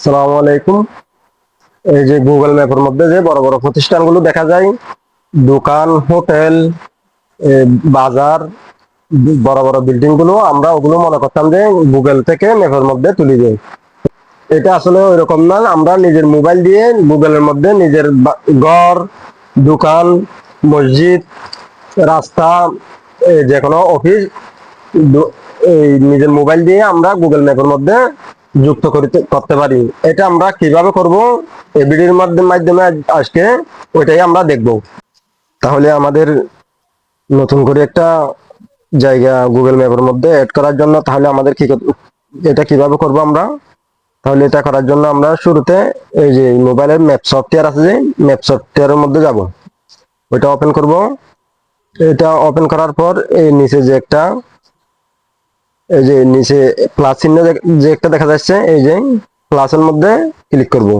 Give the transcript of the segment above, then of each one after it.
সালামু আলাইকুম। এই যে গুগল ম্যাপের মধ্যে যে বড় বড় প্রতিষ্ঠানগুলো দেখা যায়, দোকান, হোটেল, এ, বাজার, বড় বড় বিল্ডিং গুলো, আমরা ওগুলো মনে করতাম যে গুগল থেকে ম্যাপের মধ্যে তুলে দেয়। এটা আসলে ওই রকম না। আমরা নিজের মোবাইল দিয়ে গুগলের মধ্যে নিজের ঘর, দোকান, মসজিদ, রাস্তা, যে কোনো অফিস, এই নিজের মোবাইল দিয়ে আমরা গুগল ম্যাপের মধ্যে যুক্ত করতে পারি। এটা আমরা কিভাবে করব, এই ভিডিওর মাধ্যমে আজকে ওইটাই আমরা দেখব। তাহলে আমাদের নতুন করে একটা জায়গা গুগল ম্যাপের মধ্যে অ্যাড করার জন্য তাহলে আমাদের এটা কিভাবে করব আমরা। তাহলে এটা করার জন্য আমরা শুরুতে এই যে মোবাইলের ম্যাপ সফটওয়্যার আছে, যে ম্যাপ সফটওয়্যারের মধ্যে যাব, ওইটা ওপেন করব। এটা ওপেন করার পর এই নিচে যে একটা, এই যে নিচে প্লাস চিহ্ন যে একটা দেখা যাচ্ছে, এই যে প্লাসের মধ্যে ক্লিক করব।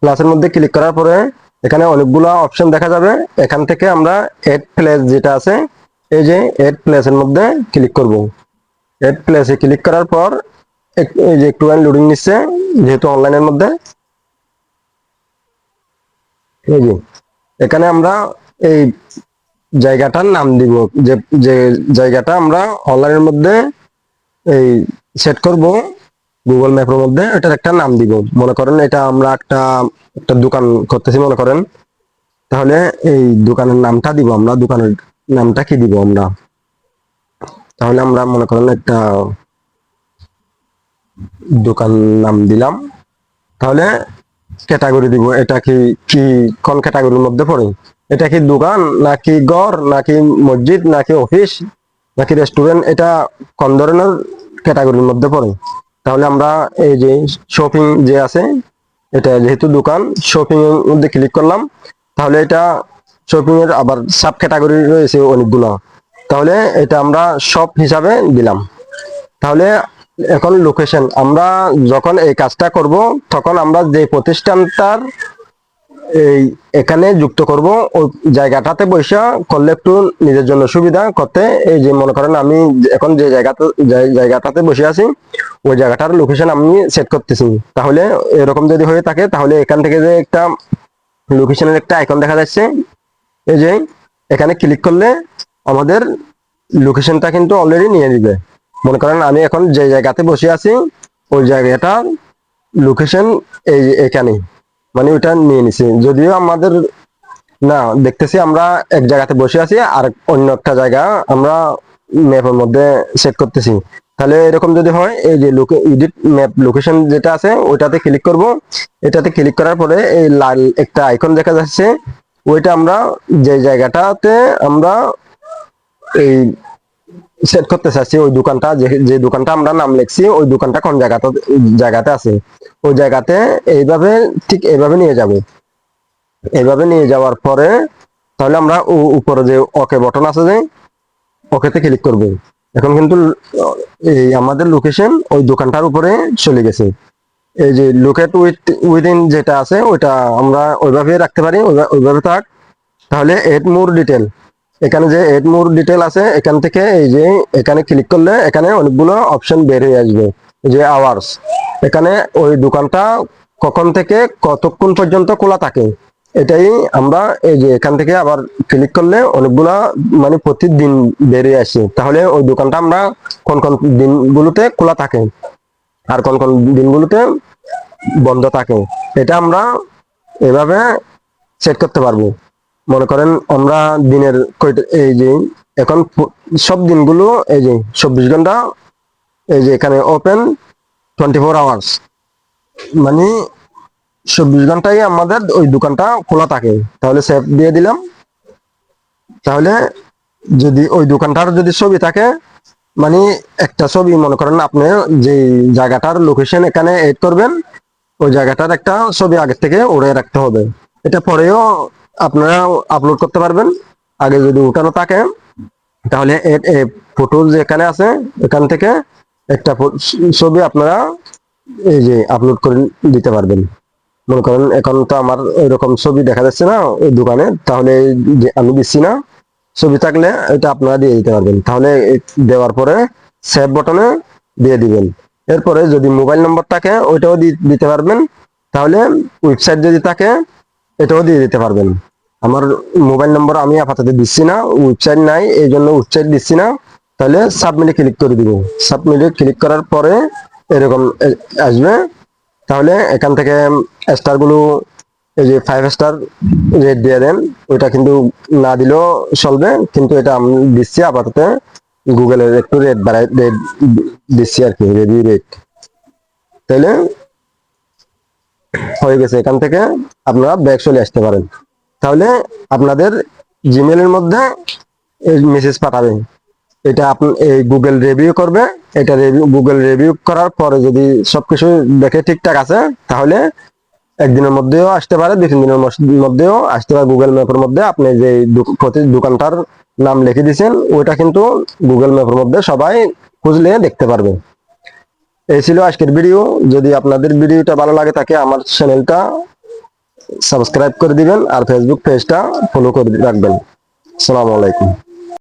প্লাসের মধ্যে ক্লিক করার পরে এখানে অনেকগুলো অপশন দেখা যাবে। এখান থেকে আমরা এড প্লেস যেটা আছে, এই যে এড প্লেসের মধ্যে ক্লিক করব। এড প্লেসে ক্লিক করার পর এই যে একটু লোডিং নিচ্ছে, যেহেতু অনলাইনের মধ্যে। এই যে এখানে আমরা এই জায়গাটার নাম দিব, যে যে জায়গাটা আমরা অনলাইনের মধ্যে এই সেট করব গুগল ম্যাপের মধ্যে, এটার একটা নাম দিব। মনে করেন এটা আমরা একটা একটা দোকান করতেছি মনে করেন। তাহলে এই দোকানের নামটা দিব আমরা। দোকানের নামটা কি দিব আমরা? তাহলে আমরা মনে করেন একটা দোকান নাম দিলাম। তাহলে ক্যাটাগরি দিব, এটা কি কি কোন ক্যাটাগরির মধ্যে পড়ে? এটা কি দোকান, নাকি ঘর, নাকি মসজিদ, নাকি অফিস, নাকি রেস্টুরেন্ট? এটা কোন ধরনের ক্যাটাগরির মধ্যে পড়ে? তাহলে আমরা এই যে শপিং যে আছে, এটা যেহেতু দোকান, শপিং এর মধ্যে ক্লিক করলাম। তাহলে এটা শপিং এর আবার সাব ক্যাটাগরি রয়েছে অনেকগুলো। তাহলে এটা আমরা শপ হিসাবে দিলাম। তাহলে এখন লোকেশন, আমরা যখন এই কাজটা করব তখন আমরা যে প্রতিষ্ঠানটার এই এখানে যুক্ত করব, ওই জায়গাটাতে বসে করলে একটু নিজের জন্য সুবিধা করতে। এই যে মনে করেন আমি এখন যে জায়গাটাতে বসে আছি, ওই জায়গাটার লোকেশন আমি সেট করতেছি। তাহলে এরকম যদি হয়ে থাকে, তাহলে এখান থেকে যে একটা লোকেশনের একটা আইকন দেখা যাচ্ছে, এই যে এখানে ক্লিক করলে আমাদের লোকেশনটা কিন্তু অলরেডি নিয়ে নিবে। মনে করেন আমি এখন যে জায়গাতে বসে আছি, ওই জায়গাটার লোকেশন এই এখানে, মানে ওইটা নিয়ে নিছে। যদিও আমাদের না, দেখতেছি আমরা এক জায়গাতে বসে আছি আর অন্য একটা জায়গা আমরা ম্যাপের মধ্যে সেট করতেছি। তাহলে এরকম যদি হয়, এই যে এডিট ম্যাপ লোকেশন যেটা আছে ওইটাতে ক্লিক করব। এটাতে ক্লিক করার পরে এই লাল একটা আইকন দেখা যাচ্ছে, ওইটা আমরা যে জায়গাটাতে আমরা এই সেট করতে চাচ্ছি, ওই দোকানটা যে দোকানটা আমরা নাম লিখছি, ওই দোকানটা কোন জায়গাতে আছে, ওই জায়গাতে এইভাবে ঠিক এইভাবে নিয়ে যাব। এইভাবে নিয়ে যাওয়ার পরে তাহলে আমরা উপরে যে ওকে বটন আছে, যে ওকেতে ক্লিক করব। এখন কিন্তু এই আমাদের লোকেশন ওই দোকানটার উপরে চলে গেছে। এই যে লোকেট উইদিন যেটা আছে, ওইটা আমরা ওইভাবে রাখতে পারি, ওইভাবে থাক। তাহলে এড মোর ডিটেল, এখানে যে এড মোর ডিটেল আছে, এখান থেকে এই যে এখানে ক্লিক করলে এখানে অনেকগুলো অপশন বের হয়ে আসবে। যে আওয়ার্স, এখানে ওই দোকানটা কখন থেকে কতক্ষণ পর্যন্ত খোলা থাকে, এটাই আমরা এই যে এখান থেকে আবার ক্লিক করলে অনেকগুলা মানে প্রতিদিন বেরিয়ে আসে। তাহলে ওই দোকানটা আমরা কোন কোন দিনগুলোতে খোলা থাকে আর কোন কোন দিনগুলোতে বন্ধ থাকে, এটা আমরা এভাবে সেট করতে পারবো। মনে করেন আমরা দিনের এই যে এখন সব দিনগুলো এই যে 24 ঘন্টা, এই যে এখানে ওপেন 24 আওয়ার্স, মানে 24 ঘন্টাই আমাদের ওই দোকানটা খোলা থাকে। তাহলে সেভ দিয়ে দিলাম। তাহলে যদি ওই দোকানটার যদি ছবি থাকে, মানে একটা ছবি, মনে করেন আপনি যে জায়গাটার লোকেশন এখানে এড করবেন, ওই জায়গাটার একটা ছবি আগে থেকে উড়ে রাখতে হবে। এটা পরেও আপনারা আপলোড করতে পারবেন। আগে যদি উঠানো থাকে, তাহলে ফটো যেখানে আছে এখান থেকে একটা ছবি আপনারা এই যে আপলোড করে দিতে পারবেন। মনে করেন এখন তো আমার এরকম ছবি দেখা যাচ্ছে না ওই দোকানে, তাহলে আমি দিচ্ছি না। ছবি থাকলে এটা আপনারা দিয়ে দিতে পারবেন। তাহলে দেওয়ার পরে সেভ বটনে দিয়ে দিবেন। তাহলে এই যে ছবিটা আপনার এই যে ছবিটা আপনার এই যে ছবিটা এরপরে যদি মোবাইল নম্বর থাকে ওইটাও দিতে পারবেন, তাহলে ওয়েবসাইট যদি থাকে এটাও দিয়ে দিতে পারবেন। আমার মোবাইল নম্বর আমি আপাতত দিচ্ছি না, ওয়েবসাইট নাই, এই জন্য ওয়েবসাইট দিচ্ছি না। তাহলে সাবমিটে ক্লিক করে দিব। সাবমিটে ক্লিক করার পরে এরকম আসবে। তাহলে এখান থেকে স্টার গুলো, এই যে 5 স্টার রেট দিয়ে দেন, ওইটা কিন্তু না দিলেও চলবে, কিন্তু এটা আমি দিচ্ছি আপাতত। গুগলের একটু রেট বাড়াই, রেট দিচ্ছি আর কি, রিভিউ রেট। তাহলে হয়ে গেছে, এখান থেকে আপনারা ব্যাক চলে আসতে পারেন। তাহলে আপনাদের জিমেলের মধ্যে মেসেজ পাঠাবে, এটা আপনি এই গুগল রিভিউ করবে। এটা গুগল রিভিউ করার পরে যদি সবকিছু দেখে ঠিকঠাক আছে, তাহলে একদিনের মধ্যেও আসতে পারে, 2-3 দিনের মধ্যেও আসতে পারে। গুগল ম্যাপের মধ্যে আপনি যে প্রতি দোকানটার নাম লিখে দিয়েছেন ওইটা কিন্তু গুগল ম্যাপের মধ্যে সবাই খুঁজলে দেখতে পারবে। এই ছিল আজকের ভিডিও। যদি আপনাদের ভিডিওটা ভালো লাগে থাকে আমার চ্যানেলটা সাবস্ক্রাইব করে দিবেন আর ফেসবুক পেজটা ফলো করে রাখবেন। আসসালামু আলাইকুম।